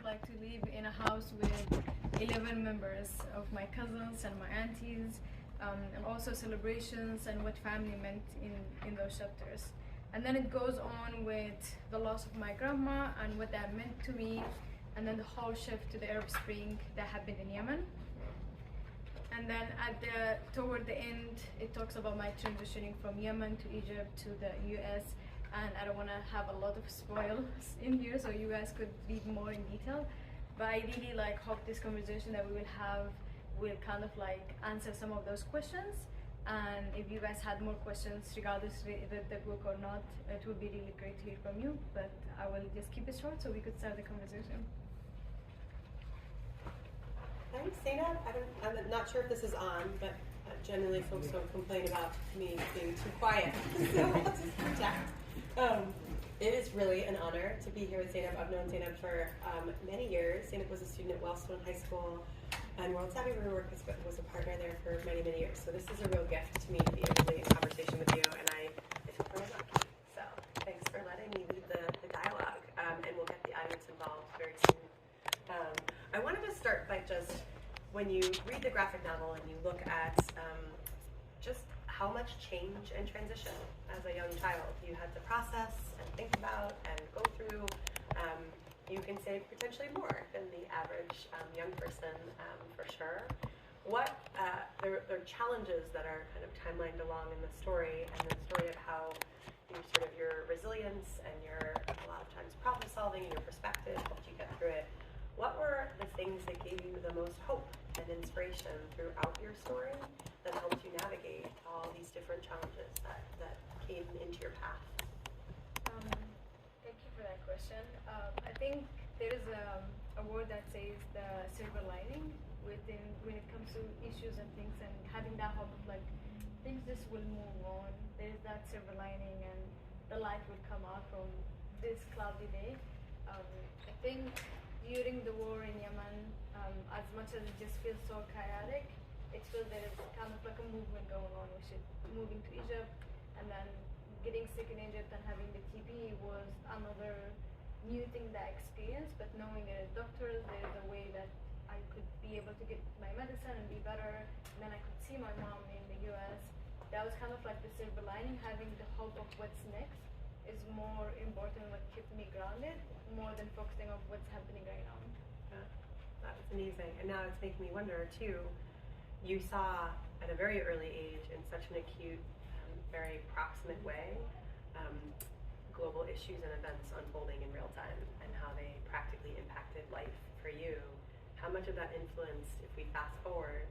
like to live in a house with 11 members of my cousins and my aunties, and also celebrations and what family meant in those chapters. And then it goes on with the loss of my grandma and what that meant to me, and then the whole shift to the Arab Spring that happened in Yemen. And then toward the end, it talks about my transitioning from Yemen to Egypt to the US, and I don't want to have a lot of spoils in here, so you guys could read more in detail. But I really hope this conversation that we will have will kind of answer some of those questions. And if you guys had more questions, regardless if you read the book or not, it would be really great to hear from you. But I will just keep it short so we could start the conversation. Thanks, Zaynab. I'm not sure if this is on, but generally folks don't complain about me being too quiet, so I'll just project. It is really an honor to be here with Zaynab. I've known Zaynab for many years. Zaynab was a student at Wellstone High School, and World Savvy Riverwork was a partner there for many, many years. So this is a real gift to me to be able to be in conversation with you, and I feel very lucky. So thanks for letting me lead the dialogue, and we'll get the audience involved very soon. I wanted to start by just, when you read the graphic novel and you look at just how much change and transition as a young child you had to process and think about and go through, you can say potentially more than the average young person, for sure. There are challenges that are kind of timelined along in the story, and the story of how your resilience and your, a lot of times, problem solving and your perspective helped you get through it. What were the things that gave you the most hope and inspiration throughout your story that helped you navigate all these different challenges that came into your path? Thank you for that question. I think there is a word that says the silver lining when it comes to issues and things, and having that hope of things just will move on. There is that silver lining, and the light will come out from this cloudy day. I think during the war in Yemen, as much as it just feels so chaotic, it feels there is kind of a movement going on, which is moving to Egypt, and then getting sick in Egypt and having the TB was another new thing that I experienced. But knowing there are doctors, there is a way that I could be able to get my medicine and be better, and then I could see my mom in the US. That was kind of the silver lining. Having the hope of what's next is more important, what kept me grounded, more than focusing on what's happening right now. Yeah, that was amazing. And now it's making me wonder too, you saw at a very early age, in such an acute, very proximate way, global issues and events unfolding in real time and how they practically impacted life for you. How much of that influenced, if we fast forward,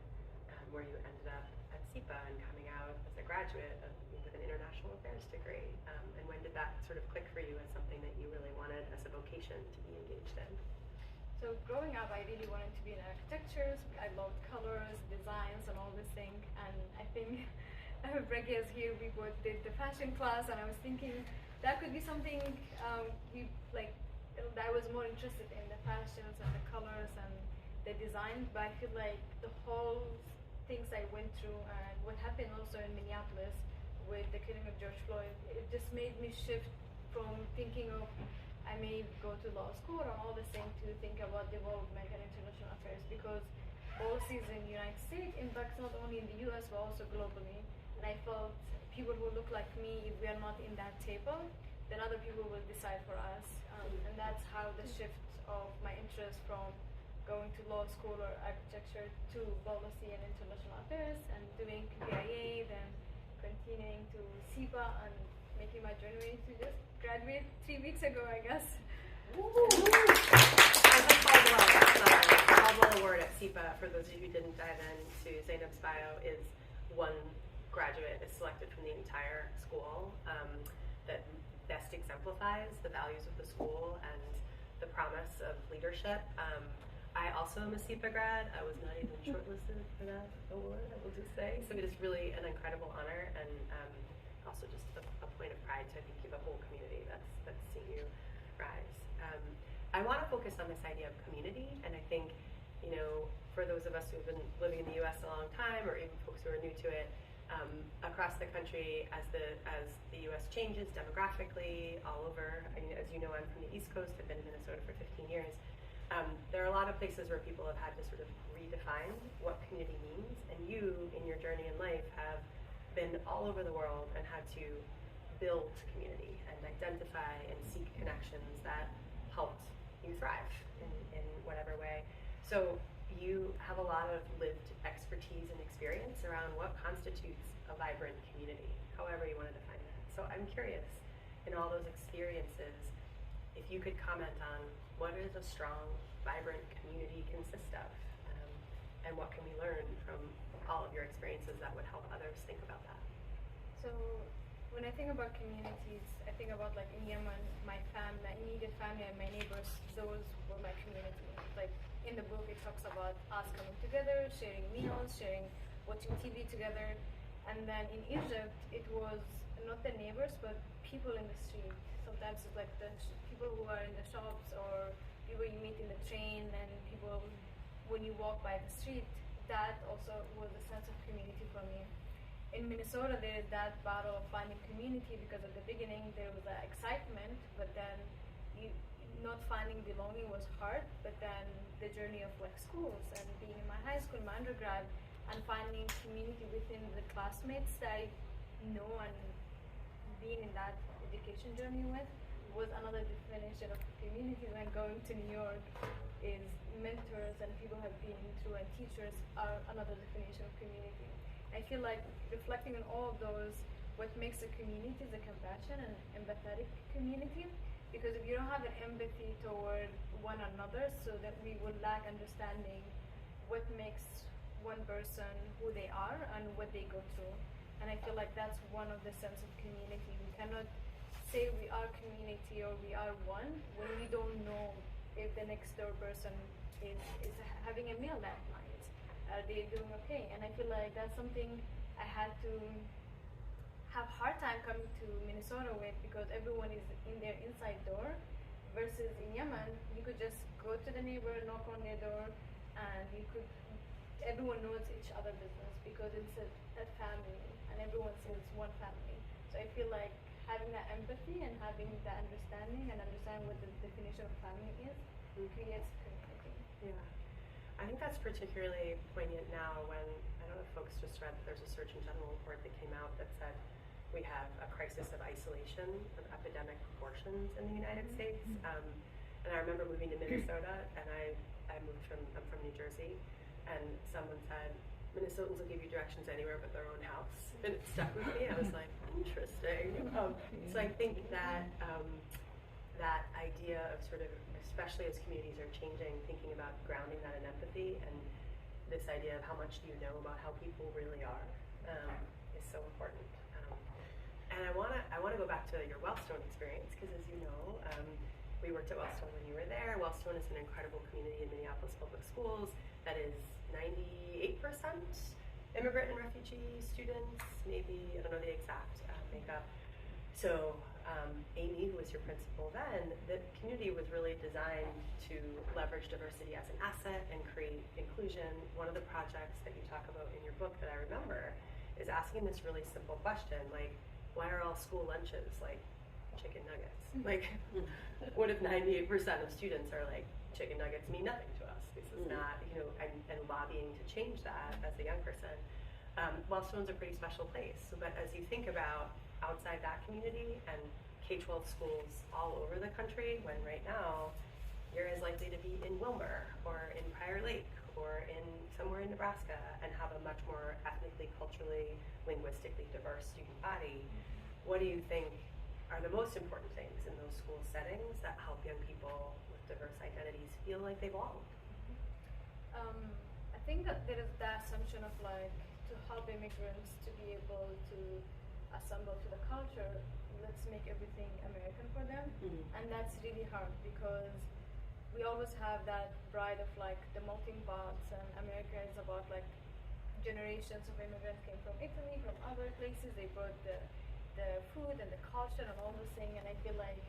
where you ended up at SIPA and coming out as a graduate with an international affairs degree, and when did that sort of click for you as something that you really wanted as a vocation to be engaged in? So growing up, I really wanted to be in architecture. I loved colors, designs, and all this thing. And I think Breggy is here. We both did the fashion class, and I was thinking that could be something that I was more interested in, the fashions and the colors and the design. But I feel like the whole things I went through and what happened also in Minneapolis with the killing of George Floyd, it just made me shift from thinking of I may go to law school and all this thing to think about development and international affairs, because policies in the United States impacts not only in the US but also globally. And I felt people who look like me, if we are not in that table, then other people will decide for us. And that's how the shift of my interest from going to law school or architecture to policy and international affairs and doing PIA, then continuing to SIPA and making my journey to just graduate 3 weeks ago, I guess. The Caldwell Award at SIPA, for those of you who didn't dive into Zaynab's bio, is one graduate is selected from the entire school that best exemplifies the values of the school and the promise of leadership. I also am a SIPA grad. I was not even shortlisted for that award, I will just say. So it is really an incredible honor, and also just a point of pride to, I think, you have a whole community that's seen you rise. I want to focus on this idea of community, and I think, for those of us who have been living in the US a long time, or even folks who are new to it, across the country, as the US changes demographically all over, as you know, I'm from the East Coast, I've been in Minnesota for 15 years, There are a lot of places where people have had to sort of redefine what community means, and you, in your journey in life, have been all over the world and had to build community and identify and seek connections that helped you thrive in whatever way. So you have a lot of lived expertise and experience around what constitutes a vibrant community, however you want to define that. So I'm curious, in all those experiences, if you could comment on what does a strong, vibrant community consist of, and what can we learn from all of your experiences that would help others think about that? So when I think about communities, I think about like in Yemen, my immediate family and my neighbors, those were my community. Like in the book, it talks about us coming together, sharing meals, watching TV together. And then in Egypt, it was not the neighbors, but people in the street. Sometimes it's like the people who are in the shops or people you meet in the train and people when you walk by the street. That also was a sense of community for me. In Minnesota, there is that battle of finding community because at the beginning there was that excitement, but then not finding belonging was hard. But then the journey of like schools and being in my high school, my undergrad, and finding community within the classmates that I know and being in that education journey with was another definition of community. When going to New York is mentors and people have been through and teachers are another definition of community. I feel like reflecting on all of those, what makes a community is a compassion and empathetic community. Because if you don't have an empathy toward one another, so that we will lack understanding what makes one person who they are and what they go through. And I feel like that's one of the sense of community. We cannot say we are community or we are one when we don't know if the next door person is having a meal that night. Are they doing okay? And I feel like that's something I had to have hard time coming to Minnesota with, because everyone is in their inside door, versus in Yemen, you could just go to the neighbor, knock on their door, and everyone knows each other's business because it's a family and everyone sees one family. So I feel like having that empathy and having that understanding and understanding what the definition of family is creates community. Yeah. I think that's particularly poignant now when, I don't know if folks just read, there's a Surgeon General report that came out that said we have a crisis of isolation of epidemic proportions in the United States. And I remember moving to Minnesota, and I'm from New Jersey, and someone said, Minnesotans will give you directions anywhere but their own house. And it stuck with me. I was like, interesting. So I think that that idea of sort of, especially as communities are changing, thinking about grounding that in empathy, and this idea of how much do you know about how people really are is so important. And I wanna go back to your Wellstone experience, because as you know, we worked at Wellstone when you were there. Wellstone is an incredible community in Minneapolis Public Schools that is 98% immigrant and refugee students, maybe, I don't know the exact makeup. So Amy, who was your principal then, the community was really designed to leverage diversity as an asset and create inclusion. One of the projects that you talk about in your book that I remember is asking this really simple question, like, why are all school lunches like chicken nuggets? Like, what if 98% of students are like, chicken nuggets mean nothing to us? This is not, and lobbying to change that as a young person. Wellstone's a pretty special place. But as you think about outside that community and K-12 schools all over the country, when right now you're as likely to be in Wilmer or in Prior Lake or in somewhere in Nebraska and have a much more ethnically, culturally, linguistically diverse student body, what do you think are the most important things in those school settings that help young people with diverse identities feel like they belong? I think that there is that assumption of like, to help immigrants to be able to assemble to the culture, let's make everything American for them. And that's really hard because we always have that pride of like the melting pots, and America is about like generations of immigrants came from Italy, from other places. They brought the food and the culture and all those things, and I feel like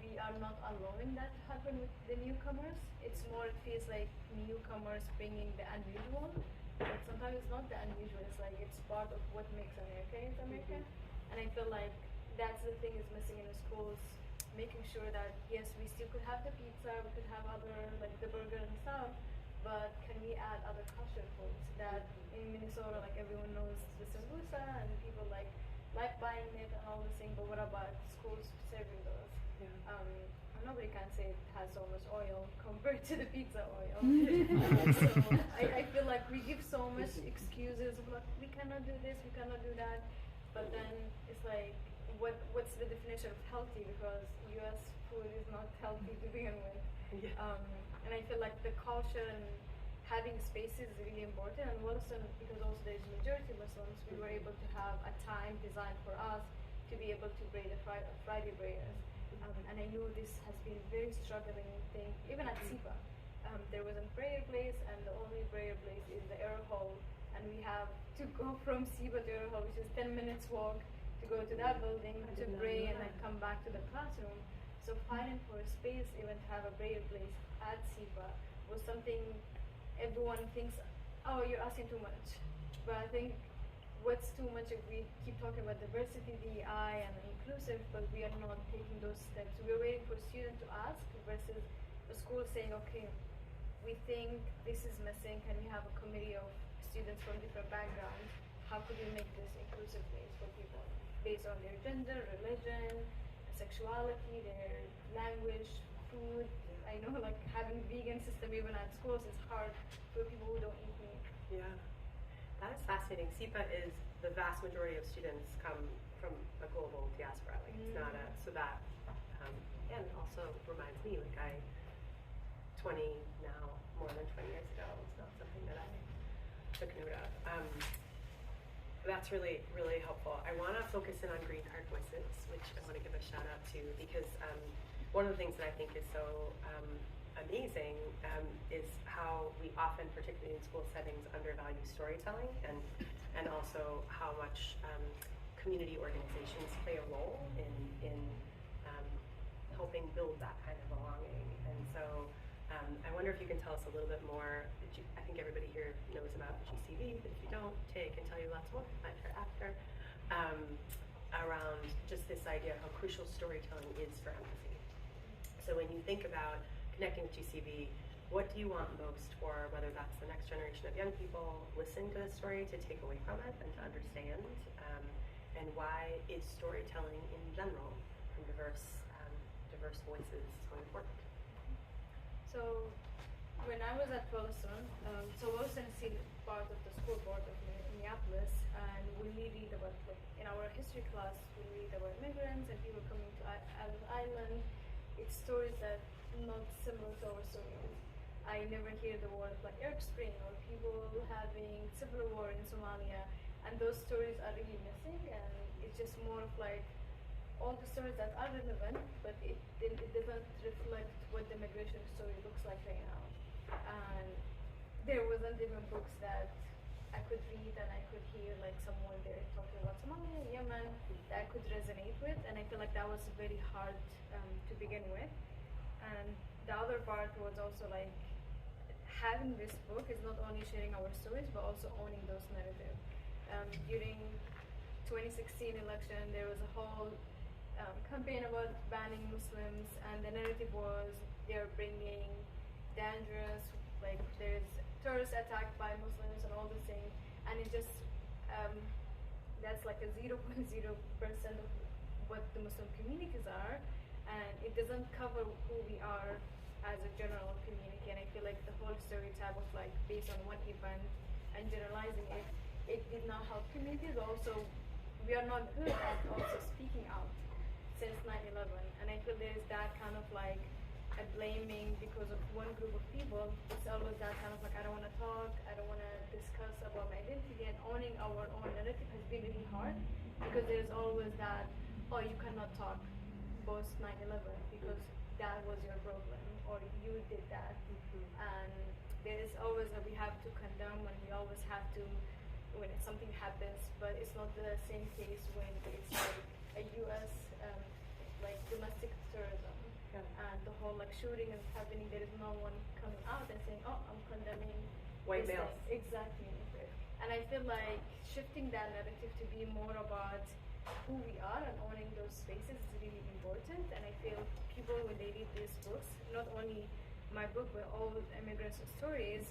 we are not allowing that to happen with the newcomers. It's more, it feels like newcomers bringing the unusual, but sometimes it's not the unusual. It's like it's part of what makes America is America. And I feel like that's the thing is missing in the schools, making sure that yes, we still could have the pizza, we could have other like the stuff, but can we add other culture foods that in Minnesota, like everyone knows the sambusa and people like buying it and all this thing, but what about schools serving those? Yeah. And nobody can say it has so much oil compared to the pizza oil. So I feel like we give so much excuses of like, we cannot do this, we cannot do that, but then it's like, what's the definition of healthy? Because U.S. food is not healthy to begin with. Yeah. And I feel like the culture and having spaces is really important. And Wilson, because also there's majority Muslims, we were able to have a time designed for us to be able to braid a Friday prayers. And I knew this has been a very struggling thing, even at SIPA. There was a prayer place, and the only prayer place is the air hall. And we have to go from SIPA to air hall, which is 10 minutes walk, to go to that building to pray and then come back to the classroom. So fighting for a space, even to have a prayer place at SIPA, was something everyone thinks, oh, you're asking too much. But I think what's too much if we keep talking about diversity, DEI, and inclusive, but we are not taking those steps. We're waiting for students to ask versus the school saying, okay, we think this is missing. Can we have a committee of students from different backgrounds? How could we make this inclusive place for people based on their gender, religion, sexuality, their language, food? I know like having vegan system even at schools is hard for people who don't eat meat. Yeah, that is fascinating. SIPA is the vast majority of students come from a global diaspora. Like it's not a, so that, and also reminds me, like 20 now, more than 20 years ago, it's not something that I took note of. That's really, really helpful. I want to focus in on Green Card Voices, which I want to give a shout out to because one of the things that I think is so amazing is how we often, particularly in school settings, undervalue storytelling and also how much community organizations play a role in helping build that kind of belonging. And so I wonder if you can tell us a little bit more. I think everybody here knows about GCV, but if you don't, Tay can tell you lots more after, around just this idea of how crucial storytelling is for empathy. So when you think about connecting with GCV, what do you want most for, whether that's the next generation of young people listening to this story to take away from it and to understand, and why is storytelling in general from diverse voices so important? So when I was at Wilson, so Wilson is part of the school board of Minneapolis, and when we read about, like, in our history class, we read about immigrants and people coming to Island. It's stories that not similar to our stories. I never hear the word like Arab Spring or people having civil war in Somalia, and those stories are really missing, and it's just more of like all the stories that are relevant, but it doesn't reflect what the migration story looks like right now. And there wasn't even books that I could read and I could hear like someone there talking about Somalia, Yemen, that I could resonate with, and I feel like that was very hard to begin with. And the other part was also like having this book is not only sharing our stories but also owning those narratives. During 2016 election, there was a whole campaign about banning Muslims, and the narrative was they're bringing dangerous, like there's terrorist attack by Muslims and all these things, and it just that's like a 0.0% of what the Muslim communities are, and it doesn't cover who we are as a general community. And I feel like the whole stereotype of like based on one event and generalizing it did not help communities. Also, we are not good at also speaking out since 9/11, and I feel there's that kind of like a blaming because of one group of people. It's always that kind of like, I don't want to talk, I don't want to discuss about my identity, and owning our own narrative has been really hard because there's always that, oh, you cannot talk post 9/11 because that was your problem or you did that. And there is always we have to condemn, and we always have to when something happens, but it's not the same case when it's like a U.S. Like domestic terrorism. Yeah. And the whole like shooting is happening, there is no one coming out and saying, oh, I'm condemning white this males. thing. Exactly. And I feel like shifting that narrative to be more about who we are and owning those spaces is really important. And I feel people, when they read these books, not only my book with all immigrants' stories,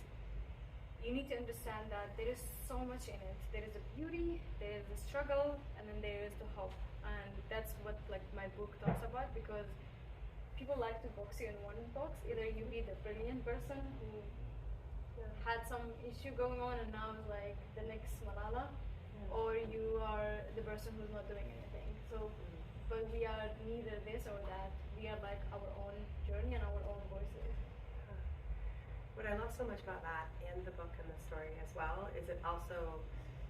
you need to understand that there is so much in it. There is a beauty, there is a struggle, and then there is the hope. And that's what like my book talks about, because people like to box you in one box. Either you be the brilliant person who had some issue going on and now is like the next Malala, or you are the person who's not doing anything. So, but we are neither this or that. We are like our own journey and our own voices. What I love so much about that and the book and the story as well is it also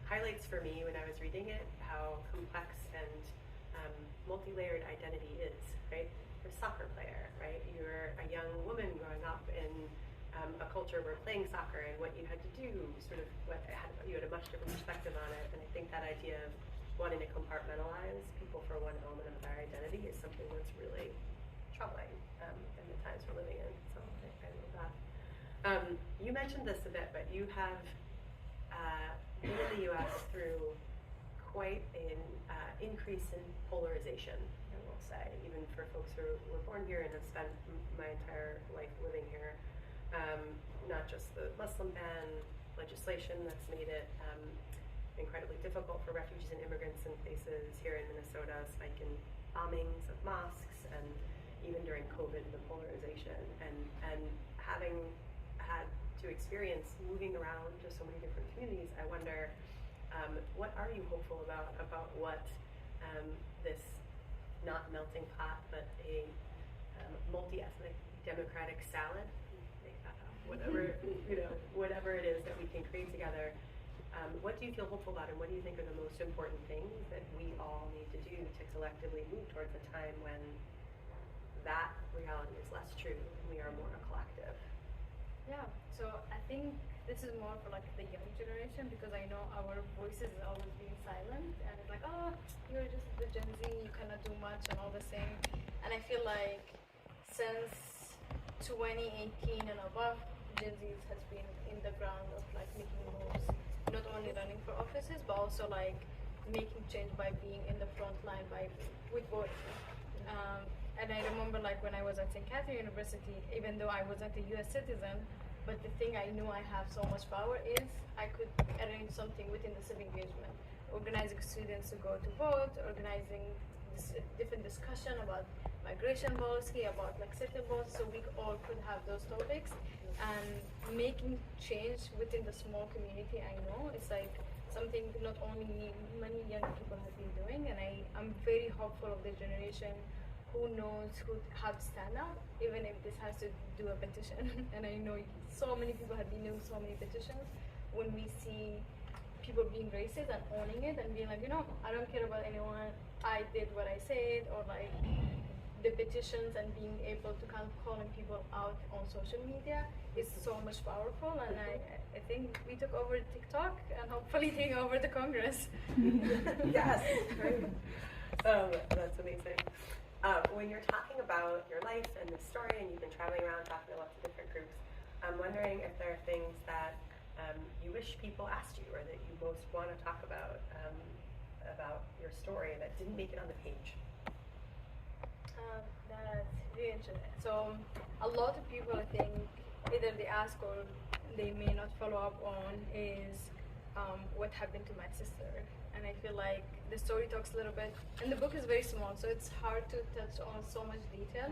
highlights for me when I was reading it how complex and multi-layered identity is, right? You're a soccer player, right? You're a young woman growing up in a culture where playing soccer and what you had to do, sort of you had a much different perspective on it. And I think that idea of wanting to compartmentalize people for one element of their identity is something that's really troubling in the times we're living in. So I love that. You mentioned this a bit, but you have been in the U.S. through quite an increase in polarization, I will say, even for folks who were born here and have spent my entire life living here. Not just the Muslim ban legislation that's made it incredibly difficult for refugees and immigrants in places here in Minnesota, spike in bombings of mosques, and even during COVID, the polarization, and having had to experience moving around to so many different communities, I wonder, what are you hopeful about what this not melting pot, but a multi-ethnic democratic salad, make that up, whatever, whatever it is that we can create together. What do you feel hopeful about, and what do you think are the most important things that we all need to do to collectively move towards a time when that reality is less true and we are more a collective? Yeah, so I think this is more for like the young generation, because I know our voices are always being silent, and it's like, oh, you're just the Gen Z, you cannot do much and all this thing. And I feel like since 2018 and above, Gen Z has been in the ground of like making moves, not only running for offices, but also like making change by being in the front line with voting. And I remember like when I was at St. Catherine University, even though I wasn't a US citizen, but the thing I knew I have so much power is I could arrange something within the civic engagement, organizing students to go to vote, organizing different discussion about migration policy, about like certain laws, so we all could have those topics, and making change within the small community. I know it's like something not only me, many young people have been doing, and I'm very hopeful of the generation who knows how to stand up, even if this has to do a petition. And I know so many people have been doing so many petitions. When we see people being racist and owning it and being like, I don't care about anyone, I did what I said, or like the petitions and being able to kind of calling people out on social media is so much powerful. And I think we took over TikTok and hopefully take over the Congress. Yes, great. That's amazing. When you're talking about your life and the story, and you've been traveling around talking to lots of different groups, I'm wondering if there are things that you wish people asked you, or that you most want to talk about your story that didn't make it on the page. That's really interesting. So a lot of people, I think, either they ask or they may not follow up on is what happened to my sister. And I feel like the story talks a little bit, and the book is very small, so it's hard to touch on so much detail.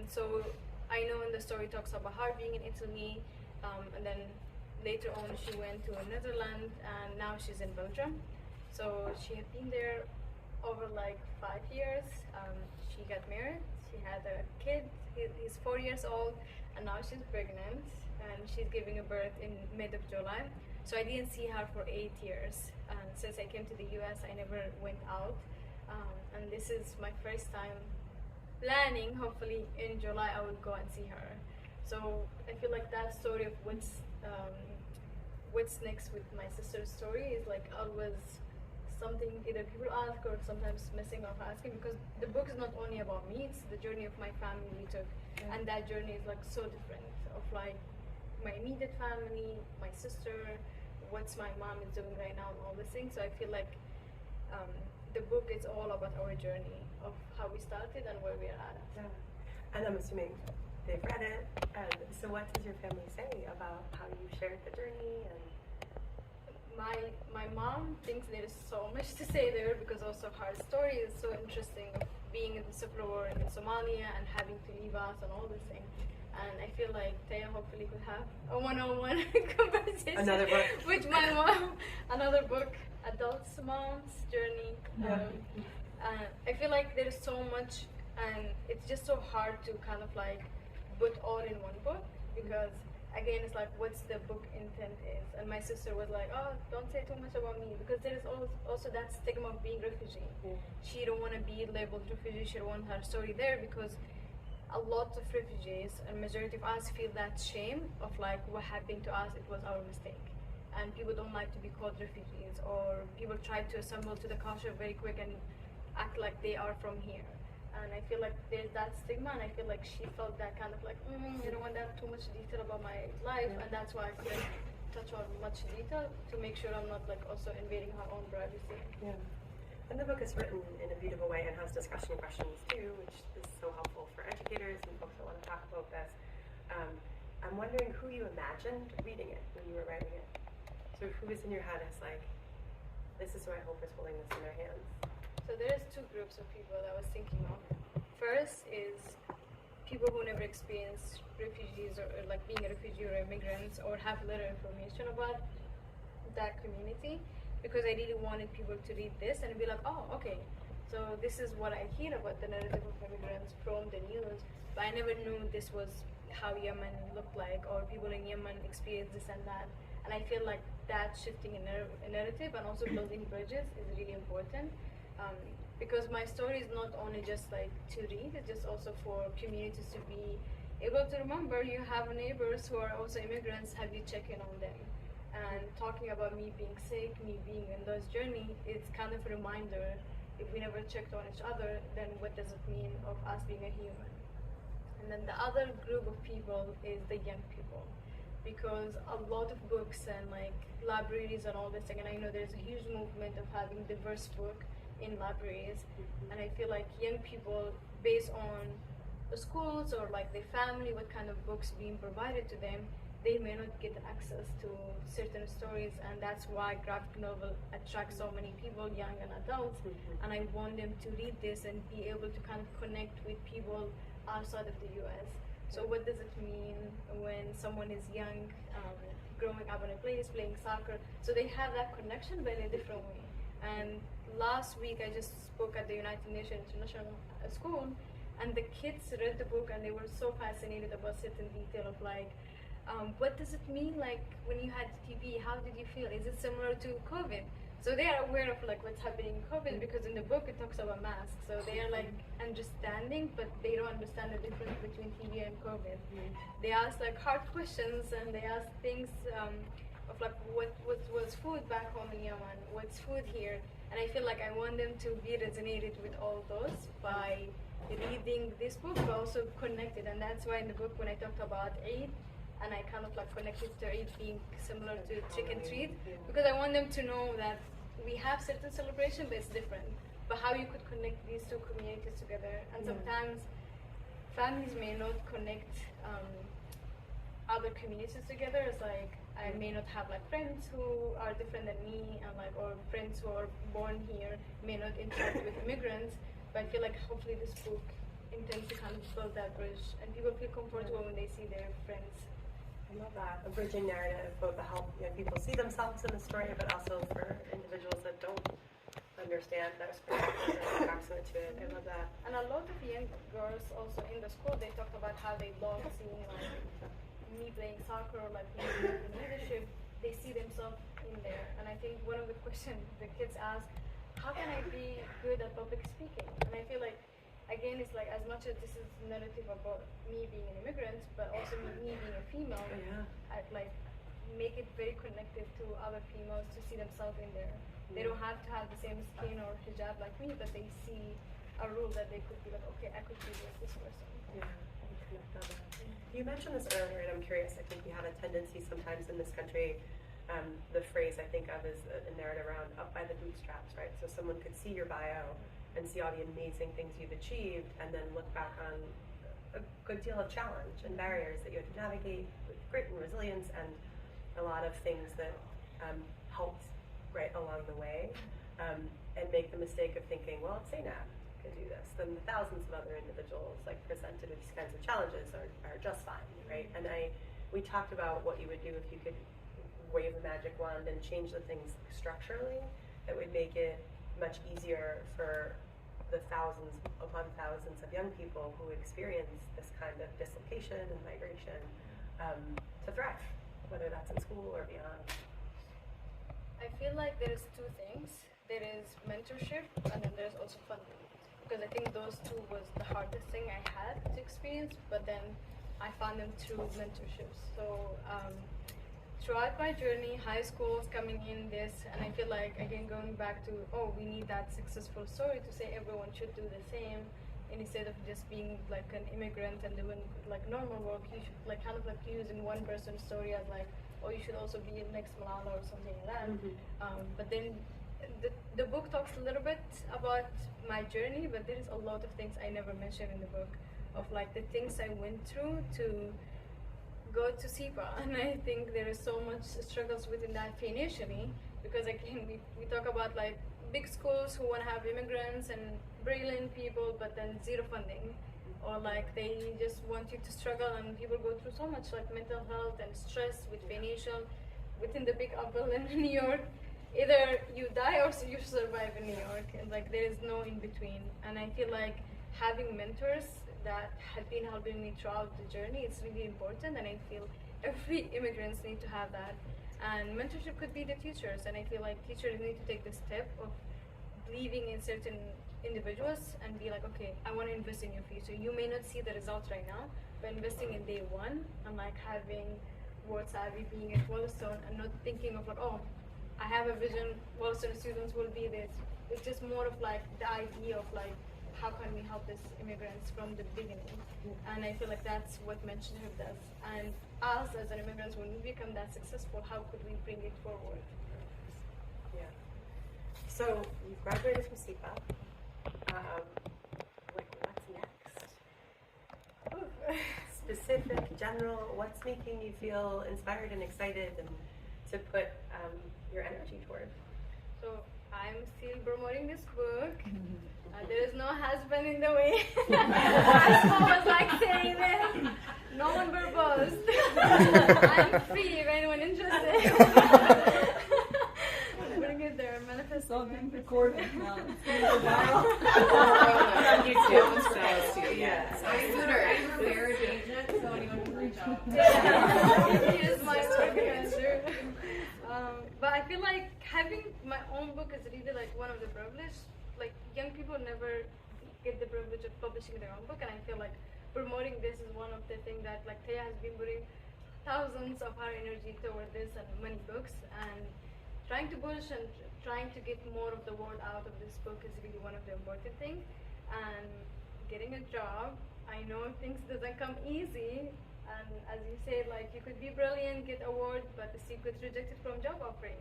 So I know in the story talks about her being in Italy, and then later on she went to Netherlands, and now she's in Belgium. So she had been there over like 5 years. She got married, she had a kid, he's 4 years old, and now she's pregnant, and she's giving a birth in mid of July. So I didn't see her for 8 years. Since I came to the US, I never went out. And this is my first time planning, hopefully in July I will go and see her. So I feel like that story of what's next with my sister's story is like always something either people ask or sometimes missing off asking, because the book is not only about me, it's the journey of my family we took. And that journey is like so different of like my immediate family, my sister, what's my mom is doing right now, and all these things. So I feel like the book is all about our journey of how we started and where we are at. Yeah. And I'm assuming they've read it. And so what does your family say about how you shared the journey? And my mom thinks there is so much to say there because also her story is so interesting of being in the civil war in Somalia and having to leave us and all this thing. And I feel like Taya hopefully could have a one-on-one conversation another book with my mom. Another book, Adults Mom's Journey. Yeah. I feel like there is so much, and it's just so hard to kind of like put all in one book because again it's like what's the book intent is. And my sister was like, oh, don't say too much about me because there is also that stigma of being refugee. She don't want to be labeled refugee. She don't want her story there because a lot of refugees and majority of us feel that shame of like what happened to us, it was our mistake. And people don't like to be called refugees, or people try to assemble to the culture very quick and act like they are from here. And I feel like there's that stigma, and I feel like she felt that kind of like, I don't want that too much detail about my life, and that's why I couldn't touch on much detail to make sure I'm not like also invading her own privacy. Yeah. And the book is written in a beautiful way and has discussion questions too, which is so helpful for educators and folks that want to talk about this. I'm wondering who you imagined reading it when you were writing it. So who was in your head as like, this is who I hope is holding this in their hands? So there's two groups of people that I was thinking of. First is people who never experienced refugees or like being a refugee or immigrants or have little information about that community, because I really wanted people to read this and be like, oh, okay, so this is what I hear about the narrative of immigrants from the news, but I never knew this was how Yemen looked like or people in Yemen experienced this and that. And I feel like that shifting in narrative and also building bridges is really important. Because my story is not only just like to read, it's just also for communities to be able to remember you have neighbors who are also immigrants, have you check in on them. And talking about me being sick, me being in those journey, it's kind of a reminder, if we never checked on each other, then what does it mean of us being a human? And then the other group of people is the young people, because a lot of books and like libraries and all this thing, and I know there's a huge movement of having diverse book in libraries, and I feel like young people, based on the schools or like their family, what kind of books being provided to them, they may not get access to certain stories, and that's why graphic novel attracts so many people, young and adults, and I want them to read this and be able to kind of connect with people outside of the US. So what does it mean when someone is young, growing up in a place, playing soccer, so they have that connection but in a different way. And last week I just spoke at the United Nations International School, and the kids read the book and they were so fascinated about certain detail of like, what does it mean like when you had TB, how did you feel? Is it similar to COVID? So they are aware of like what's happening in COVID because in the book it talks about masks. So they are like understanding, but they don't understand the difference between TB and COVID. They ask like hard questions, and they ask things of like what was food back home in Yemen, what's food here, and I feel like I want them to be resonated with all those by reading this book, but also connected. And that's why in the book when I talked about Eid, and I kind of like connected to Eid being similar to trick and treat, because I want them to know that we have certain celebration, but it's different. But how you could connect these two communities together, and sometimes families may not connect other communities together. It's like I may not have like friends who are different than me, and like or friends who are born here may not interact with immigrants. But I feel like hopefully this book intends to kind of build that bridge, and people feel comfortable when they see their friends. I love that. A bridging narrative, both to help people see themselves in the story, but also for individuals that don't understand that perspective and proximate to it. I love that. And a lot of young girls also in the school, they talked about how they love seeing like me playing soccer or like me in leadership. They see themselves in there. And I think one of the questions the kids ask, how can I be good at public speaking? And I feel like, again, it's like as much as this is narrative about me being an immigrant, but also me being a female, I'd like make it very connected to other females to see themselves in there. They don't have to have the same skin or hijab like me, but they see a rule that they could be like, okay, I could be with this person. You mentioned this earlier, and I'm curious. I think we have a tendency sometimes in this country, the phrase I think of is a narrative around up by the bootstraps, right? So someone could see your bio and see all the amazing things you've achieved, and then look back on a a good deal of challenge and barriers that you had to navigate with grit and resilience, and a lot of things that helped right along the way, and make the mistake of thinking, well, it's Zaynab can do this. Then the thousands of other individuals like presented with these kinds of challenges are just fine, right? And we talked about what you would do if you could wave a magic wand and change the things structurally that would make it much easier for the thousands upon thousands of young people who experience this kind of dislocation and migration to thrive, whether that's in school or beyond. I feel like there's two things. There is mentorship, and then there's also funding. Because I think those two was the hardest thing I had to experience, but then I found them through mentorships. So throughout my journey, high schools coming in this, and I feel like, again, going back to, we need that successful story to say everyone should do the same, and instead of just being like an immigrant and doing like normal work, you should like kind of like using one person's story as like, you should also be next Malala or something like that. Mm-hmm. But then the book talks a little bit about my journey, but there is a lot of things I never mentioned in the book, of like the things I went through to go to SIPA. And I think there is so much struggles within that financially, because again, we talk about like big schools who want to have immigrants and brilliant people, but then zero funding. Or like they just want you to struggle, and people go through so much like mental health and stress with financial within the big apple in New York. Either you die or you survive in New York, and like there is no in between. And I feel like having mentors that have been helping me throughout the journey is really important, and I feel every immigrants need to have that. And mentorship could be the teachers, and I feel like teachers need to take the step of believing in certain individuals and be like, okay, I want to invest in your future. You may not see the results right now, but investing in day one, and like having word savvy, being at Wellstone, and not thinking of like, I have a vision, Wellstone students will be this. It's just more of like the idea of like, how can we help these immigrants from the beginning? And I feel like that's what mentorship does. And us as an immigrants, when we become that successful, how could we bring it forward? Yeah. So you've graduated from SIPA. What's next? Specific, general, what's making you feel inspired and excited and to put your energy toward? So I'm still promoting this book. There is no husband in the way. I was like saying this. No one proposed. I'm free if anyone interested. Bring it there, manifest something recorded now. On YouTube. Yes. I'm a marriage agent, so anyone can reach out. Yeah, he is my organizer. But I feel like having my own book is really like one of the privileges. Like young people never get the privilege of publishing their own book, and I feel like promoting this is one of the things that like Taya has been putting thousands of her energy toward this and many books, and trying to push and trying to get more of the word out of this book is really one of the important things. And getting a job, I know things doesn't come easy, and as you said, like you could be brilliant, get award, but the secret rejected from job offering.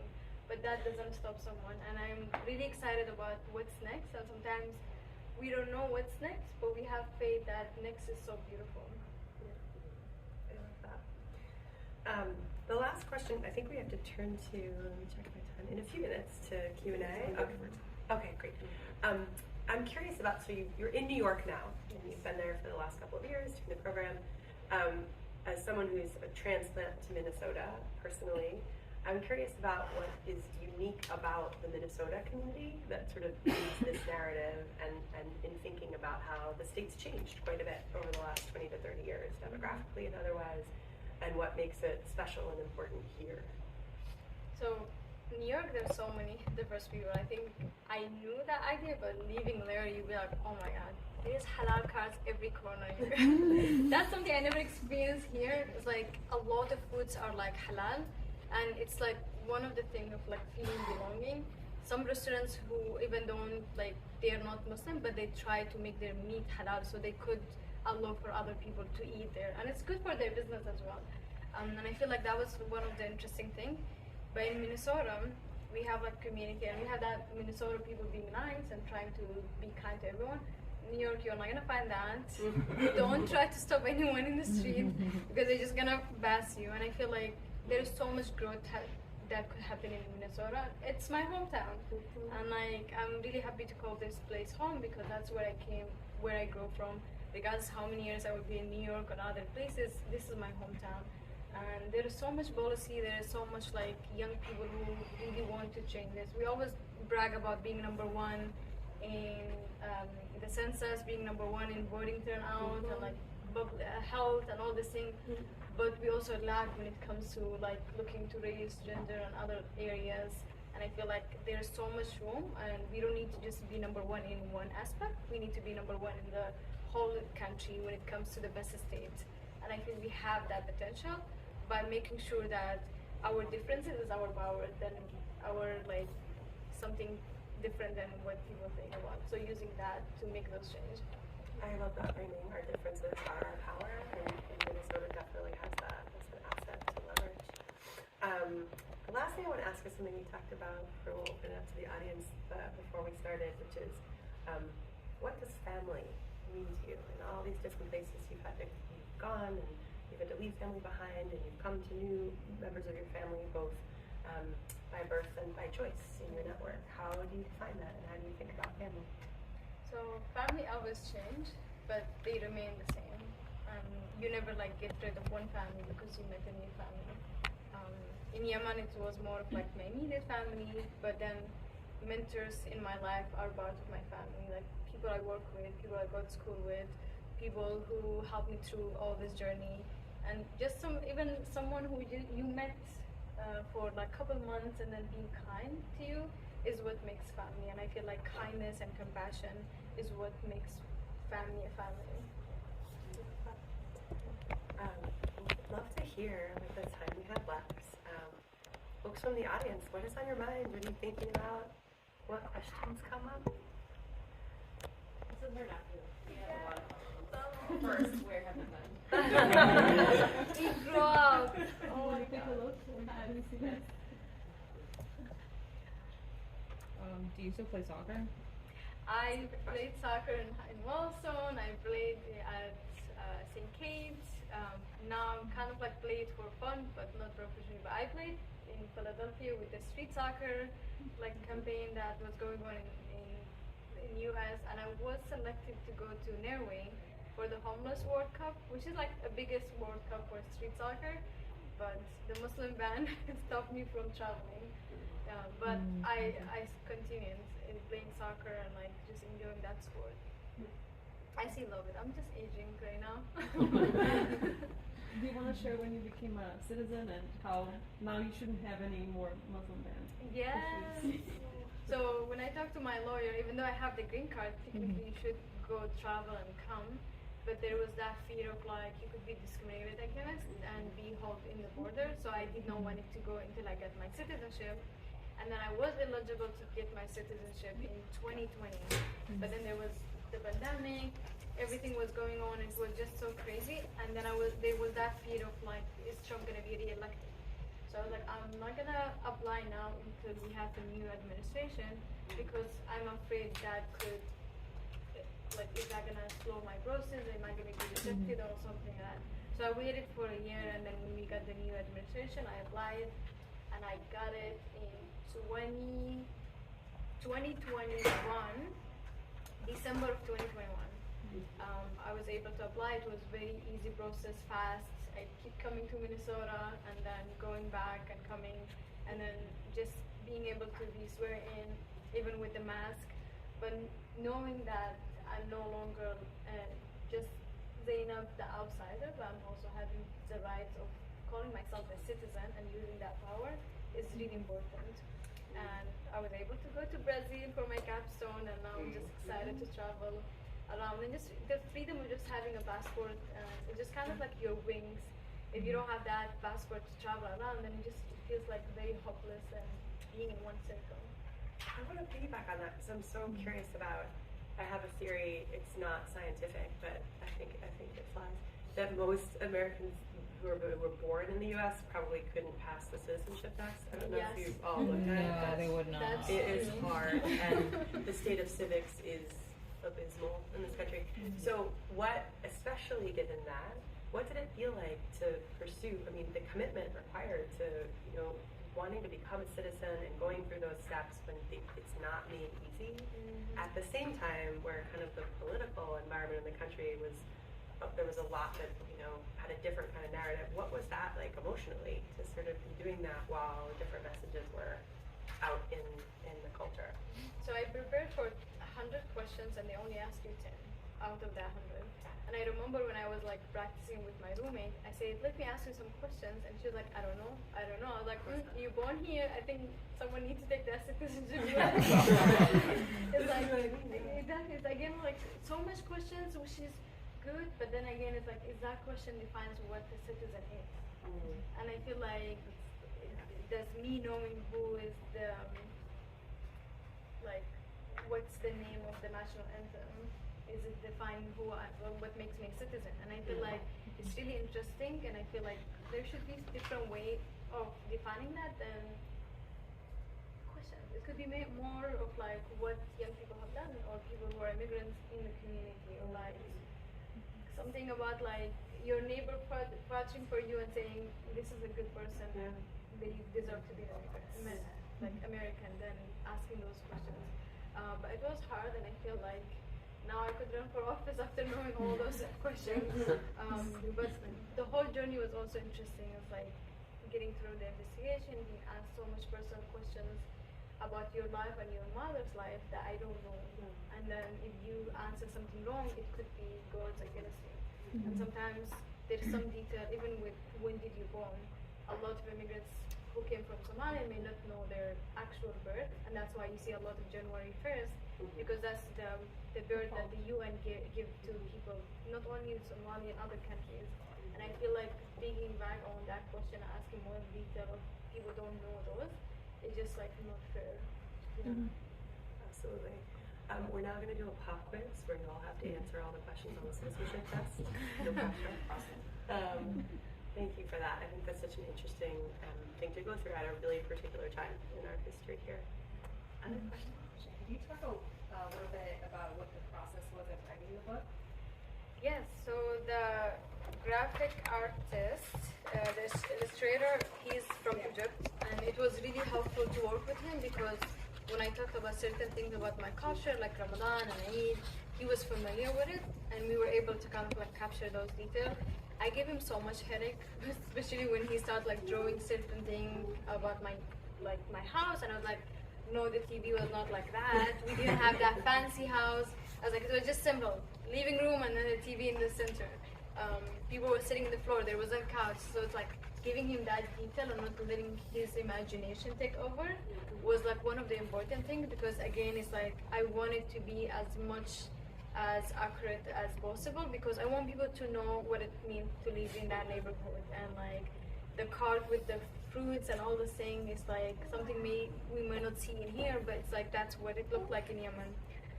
But that doesn't stop someone, and I'm really excited about what's next. And sometimes we don't know what's next, but we have faith that next is so beautiful. Yeah. I love that. The last question, I think we have to turn to, let me check my time, in a few minutes to Q&A. Okay, great. I'm curious about, so you're in New York now, and you've been there for the last couple of years doing the program. As someone who's a transplant to Minnesota, personally, I'm curious about what is unique about the Minnesota community that sort of leads this narrative, and in thinking about how the state's changed quite a bit over the last 20 to 30 years, demographically and otherwise, and what makes it special and important here. So, New York, there's so many diverse people. I think I knew that idea, but living there, you'd be like, oh my god, there's halal cars every corner. That's something I never experienced here. It's like a lot of foods are like halal. And it's like one of the things of like feeling belonging. Some restaurants who even don't like, they're not Muslim, but they try to make their meat halal so they could allow for other people to eat there, and it's good for their business as well. And I feel like that was one of the interesting things. But in Minnesota, we have like community, and we have that Minnesota people being nice and trying to be kind to everyone. New York, you're not gonna find that. Don't try to stop anyone in the street because they're just gonna bash you. And I feel like there's so much growth that could happen in Minnesota. It's my hometown, and like I'm really happy to call this place home because that's where I came, where I grew from. Regardless how many years I would be in New York or other places, this is my hometown. And there is so much policy, there is so much like young people who really want to change this. We always brag about being number one in the census, being number one in voting turnout, and like health and all these things. But we also lag when it comes to like looking to race, gender, and other areas. And I feel like there's so much room, and we don't need to just be number one in one aspect. We need to be number one in the whole country when it comes to the best state. And I think we have that potential by making sure that our differences is our power, than our like something different than what people think about. So using that to make those changes. I love that framing. Our differences are our power, and Minnesota definitely has that as an asset to leverage. The last thing I want to ask is something we talked about, or we'll open it up to the audience before we started, which is what does family mean to you? In all these different places you've gone, and you've had to leave family behind, and you've come to new members of your family, both by birth and by choice in your network. How do you define that, and how do you think about family? So family always change, but they remain the same. You never like get rid of one family because you met a new family. In Yemen, it was more of like my immediate family, but then mentors in my life are part of my family, like people I work with, people I go to school with, people who helped me through all this journey, and just even someone who you met for like a couple months and then being kind to you is what makes family. And I feel like kindness and compassion is what makes family a family. Love to hear, with the time we have left, folks from the audience, what is on your mind? What are you thinking about? What questions come up? This is her nephew. We have a lot of questions. First, where have you been? He grew up. Oh my God. Do you still play soccer? I played soccer in Mortenson. I played at St. Kate's. Now I'm kind of like played for fun, but not professionally. But I played in Philadelphia with the street soccer like campaign that was going on in US, and I was selected to go to Norway for the Homeless World Cup, which is like the biggest World Cup for street soccer. But the Muslim ban stopped me from traveling. But I continued in playing soccer and like just enjoying that sport. I still love it. I'm just aging right now. Do you want to share when you became a citizen and how now you shouldn't have any more Muslim bans? Yes. So when I talked to my lawyer, even though I have the green card, technically you should go travel and come. But there was that fear of like you could be discriminated against and be held in the border. So I did not want it to go until I get my citizenship. And then I was eligible to get my citizenship in 2020. But then there was the pandemic, everything was going on, it was just so crazy. And then there was that fear of like, is Trump gonna be re-elected? So I was like, I'm not gonna apply now until we have the new administration because I'm afraid that could, like, is that gonna slow my process? Am I gonna be rejected or something like that? So I waited for a year, and then when we got the new administration, I applied, and I got it in 2021, December of 2021. I was able to apply. It was very easy process, fast. I keep coming to Minnesota and then going back and coming, and then just being able to be swear in, even with the mask. But knowing that I'm no longer just Zaynab the outsider, but I'm also having the right of calling myself a citizen and using that power is really important. And I was able to go to Brazil for my capstone, and now I'm just excited to travel around. And just the freedom of just having a passport, it's just kind of like your wings. If you don't have that passport to travel around, then it feels like very hopeless and being in one circle. I want to piggyback on that because I'm so curious about. I have a theory. It's not scientific, but I think it flies. That most Americans who were born in the U.S. probably couldn't pass the citizenship test. I don't know if you've all looked at it. No, they would not. It is hard, and the state of civics is abysmal in this country. So what, especially given that, what did it feel like to pursue, I mean, the commitment required to, wanting to become a citizen and going through those steps when it's not made easy, at the same time where kind of the political environment in the country was, there was a lot that, had a different kind of narrative. What was that like emotionally to sort of be doing that while different messages were out in the culture? So I prepared for 100 questions and they only asked you 10 out of that 100. And I remember when I was like practicing with my roommate, I said, let me ask you some questions. And she was like, I don't know. I was like, you born here, I think someone needs to take that citizenship. It's like, it's again like so much questions, which is good, but then again, it's like, is that question defines what the citizen is? And I feel like does me knowing who is the, like, what's the name of the national anthem, is it defining what makes me a citizen? And I feel like it's really interesting, and I feel like there should be different way of defining that than questions. It could be more of like what young people have done, or people who are immigrants in the community, or like something about like your neighbor watching for you and saying this is a good person and they deserve to be an immigrant, like American, then asking those questions. But it was hard, and I feel like now I could run for office after knowing all those questions. But the whole journey was also interesting. It's like getting through the investigation, being asked so much personal questions about your life and your mother's life that I don't know. And then if you answer something wrong, it could be goes against you. And sometimes there's some detail, even with when did you born. A lot of immigrants who came from Somalia may not know their actual birth, and that's why you see a lot of January 1st, because that's the birth that the UN give to people, not only in Somalia and other countries. And I feel like digging back on that question and asking more detail of people don't know those, it's just like not fair. Absolutely. We're now going to do a pop quiz where you all have to answer all the questions on the citizenship test. No pressure. Thank you for that. I think that's such an interesting thing to go through at a really particular time in our history here. Other questions? Can you talk a little bit about what the process was of writing the book? Yes, so the graphic artist, the illustrator, he's from Egypt, and it was really helpful to work with him because when I talked about certain things about my culture, like Ramadan and Eid, he was familiar with it, and we were able to kind of like capture those details. I gave him so much headache, especially when he started like drawing certain things about my house, and I was like, no, the TV was not like that. We didn't have that fancy house. I was like, it was just simple, living room and then the TV in the center. People were sitting on the floor. There was a couch, so it's like giving him that detail and not letting his imagination take over was like one of the important things, because again, it's like I want it to be as much as accurate as possible, because I want people to know what it means to live in that neighborhood. And like the cart with the fruits and all the thing is like something we might not see in here, but it's like that's what it looked like in Yemen.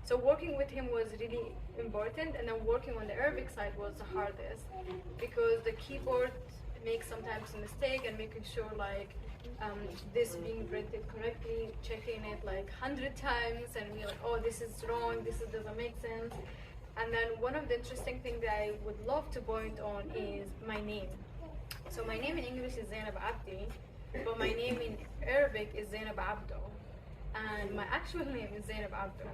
So working with him was really important, and then working on the Arabic side was the hardest, because the keyboard makes sometimes a mistake, and making sure like this being printed correctly, checking it like 100 times, and we're like, oh, this is wrong, doesn't make sense. And then one of the interesting things that I would love to point on is my name. So my name in English is Zaynab Abdi, but my name in Arabic is Zaynab Abdo, and my actual name is Zaynab Abdo.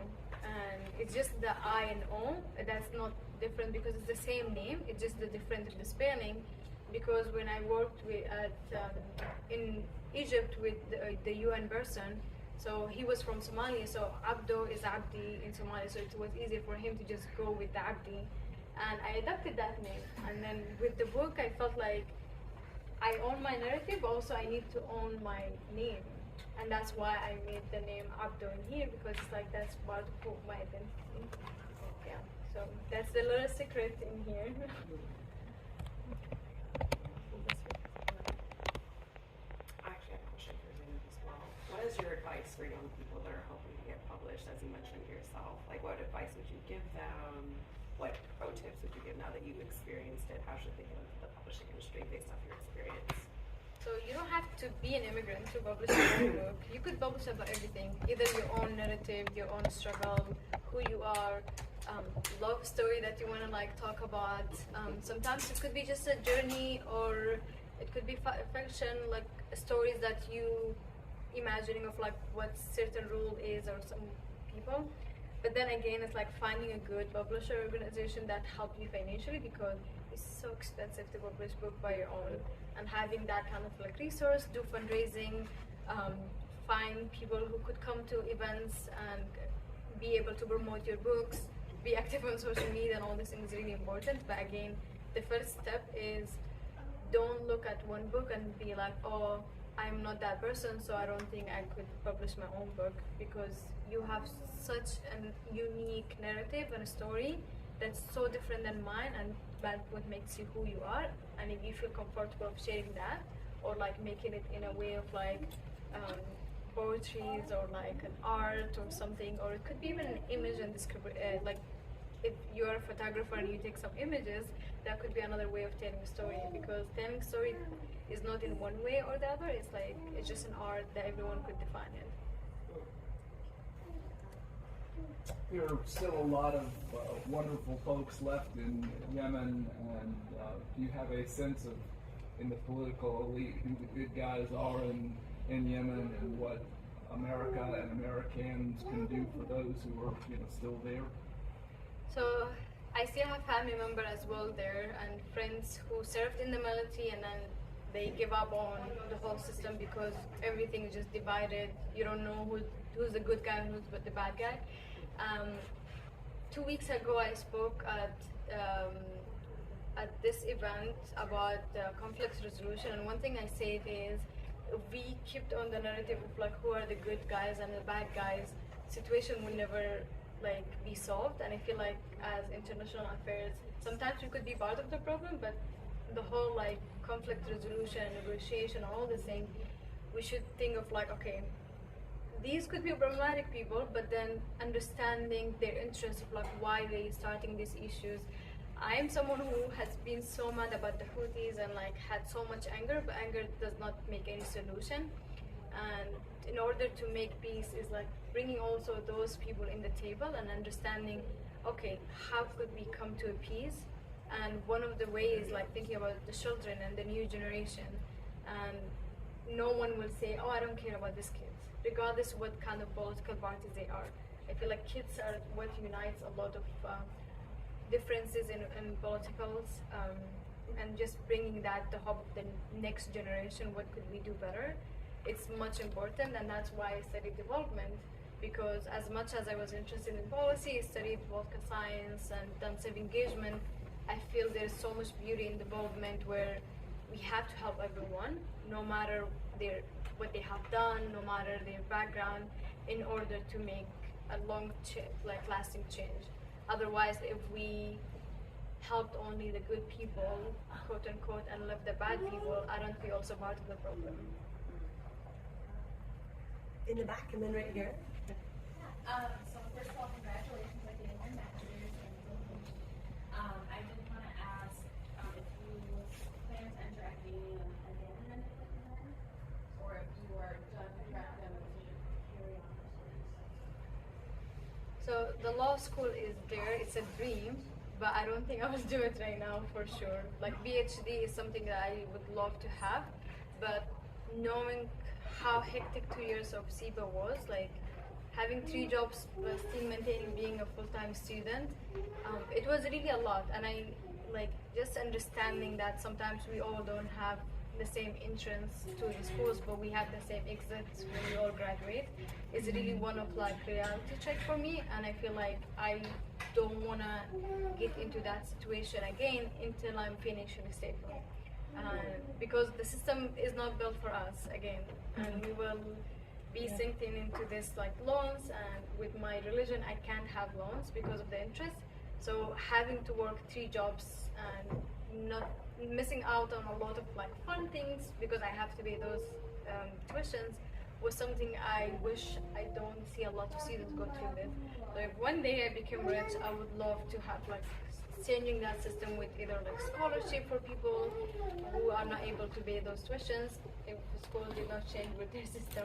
And it's just the I and O that's not different, because it's the same name, it's just the different in the spelling. Because when I worked in Egypt with the UN person, so he was from Somalia, so Abdo is Abdi in Somalia, so it was easier for him to just go with the Abdi. And I adopted that name. And then with the book, I felt like I own my narrative, but also I need to own my name. And that's why I made the name Abdo in here, because it's like that's part of my identity. Yeah, so that's the little secret in here. I actually have a question for Zaynab as well. What is your advice for young people that are hoping to get published, as you mentioned yourself? Like, what advice would you give them? What pro tips would you give now that you've experienced it? How should they get into the publishing industry based off your experience? So you don't have to be an immigrant to publish your own book. You could publish about everything, either your own narrative, your own struggle, who you are, love story that you want to like talk about. Sometimes it could be just a journey, or it could be fiction, like stories that you imagining of like what certain rule is or some people. But then again, it's like finding a good publisher organization that help you financially, because it's so expensive to publish book by your own. And having that kind of like resource, do fundraising, find people who could come to events and be able to promote your books, be active on social media, and all these things is really important. But again, the first step is don't look at one book and be like, oh, I'm not that person, so I don't think I could publish my own book, because you have such a unique narrative and a story that's so different than mine, and that's what makes you who you are. And if you feel comfortable of sharing that, or like making it in a way of like poetries or like an art or something, or it could be even an image and like if you're a photographer and you take some images, that could be another way of telling a story, because telling a story is not in one way or the other. It's like it's just an art that everyone could define it. There are still a lot of wonderful folks left in Yemen, and do you have a sense of, in the political elite, who the good guys are in Yemen, and what America and Americans can do for those who are still there? So I still have family members as well there, and friends who served in the military, and then they give up on the whole system because everything is just divided. You don't know who's the good guy and who's the bad guy. 2 weeks ago, I spoke at this event about conflict resolution, and one thing I said is, if we kept on the narrative of like who are the good guys and the bad guys, situation will never like be solved. And I feel like as international affairs, sometimes we could be part of the problem, but the whole like conflict resolution, negotiation, all the things, we should think of like, okay, these could be problematic people, but then understanding their interests of like why they starting these issues. I am someone who has been so mad about the Houthis and like had so much anger, but anger does not make any solution. And in order to make peace is like bringing also those people in the table and understanding, okay, how could we come to a peace? And one of the ways, like thinking about the children and the new generation, and no one will say, oh, I don't care about these kids, regardless what kind of political parties they are. I feel like kids are what unites a lot of differences in politicals, and just bringing that to hope the next generation, what could we do better? It's much important, and that's why I studied development, because as much as I was interested in policy, I studied political science and done civic engagement. I feel there's so much beauty in development where we have to help everyone, no matter what they have done, no matter their background, in order to make a lasting change. Otherwise, if we helped only the good people, quote unquote, and left the bad people, I don't feel also part of the problem. In the back, and then right here. So first of all, congratulations on getting your master's. I did want to ask if you plan to enter academia again, or if you are done with academics and carry on. So the law school is there, it's a dream, but I don't think I will do it right now for sure. Like PhD is something that I would love to have, but knowing how hectic 2 years of SIBA was, like having 3 jobs but still maintaining being a full-time student, it was really a lot. And I like just understanding that sometimes we all don't have the same entrance to the schools, but we have the same exits when we all graduate, is really one of like reality check for me. And I feel like I don't want to get into that situation again until I'm financially stable, because the system is not built for us again, and we will be sinking into this like loans, and with my religion I can't have loans because of the interest. So having to work 3 jobs and not missing out on a lot of like fun things because I have to pay those tuitions was something I wish I don't see a lot of students go through this. So if one day I become rich, I would love to have like changing that system with either like scholarship for people who are not able to pay those tuitions, if the school did not change with their system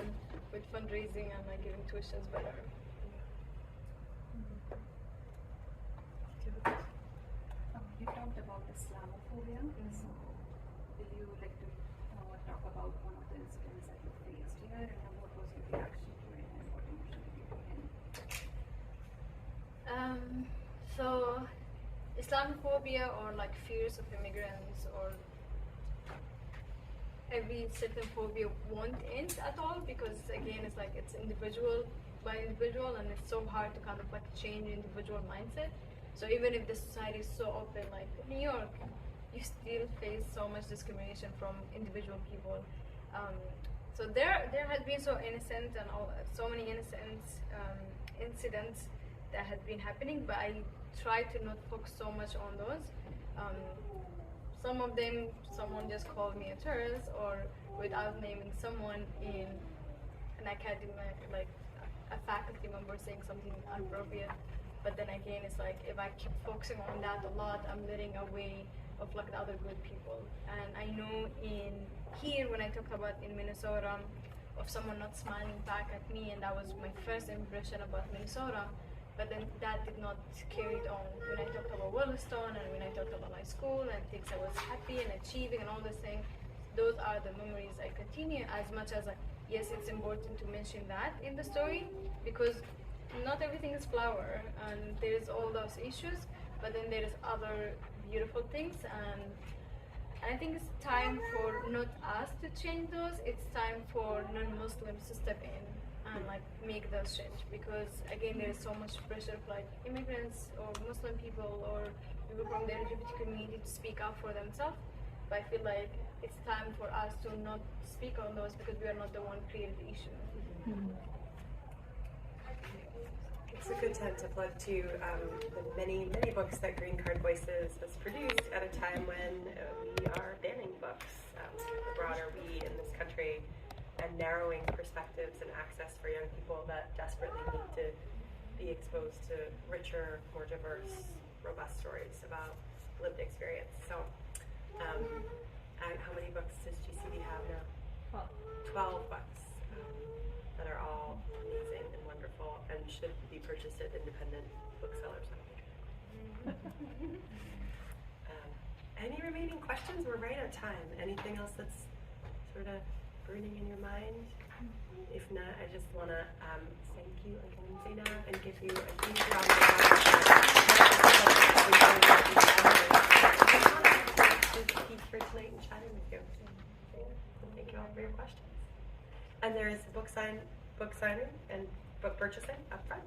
with fundraising and like giving tuitions better. about Islamophobia. So, will you like to talk about one of the incidents that you faced here, and what was your reaction to it, and what emotion did you put in? So, Islamophobia or like fears of immigrants or every certain phobia won't end at all, because again it's like it's individual by individual, and it's so hard to kind of like change individual mindset. So even if the society is so open like New York, you still face so much discrimination from individual people. So there has been so many innocent incidents that has been happening, but I try to not focus so much on those. Some of them, someone just called me a terrorist, or without naming someone in an academic, like a faculty member saying something inappropriate. But then again, it's like if I keep focusing on that a lot, I'm letting away of like the other good people. And I know here when I talked about in Minnesota of someone not smiling back at me, and that was my first impression about Minnesota. But then that did not carry it on. When I talked about Williston and when I talked about my school and things I was happy and achieving and all those things, those are the memories I continue, as much as yes, it's important to mention that in the story, because not everything is flower and there's all those issues, but then there is other beautiful things, and I think it's time for not us to change those, it's time for non-Muslims to step in and like make those change, because again there is so much pressure of like immigrants or Muslim people or people from the LGBT community to speak up for themselves, but I feel like it's time for us to not speak on those because we are not the one created the issue. It's a good time to plug to the many books that Green Card Voices has produced at a time when we are banning books, the broader we in this country, and narrowing perspectives and access for young people that desperately need to be exposed to richer, more diverse, robust stories about lived experience. So, how many books does GCD have now? 12 books that are all amazing and wonderful and should be purchased at independent booksellers. Any remaining questions? We're right on time. Anything else that's sort of burning in your mind? If not, I just want to thank you again, Zaynab, and give you a huge round of applause for tonight and chatting with you. Thank you all for your questions. And there is book signing and book purchasing up front.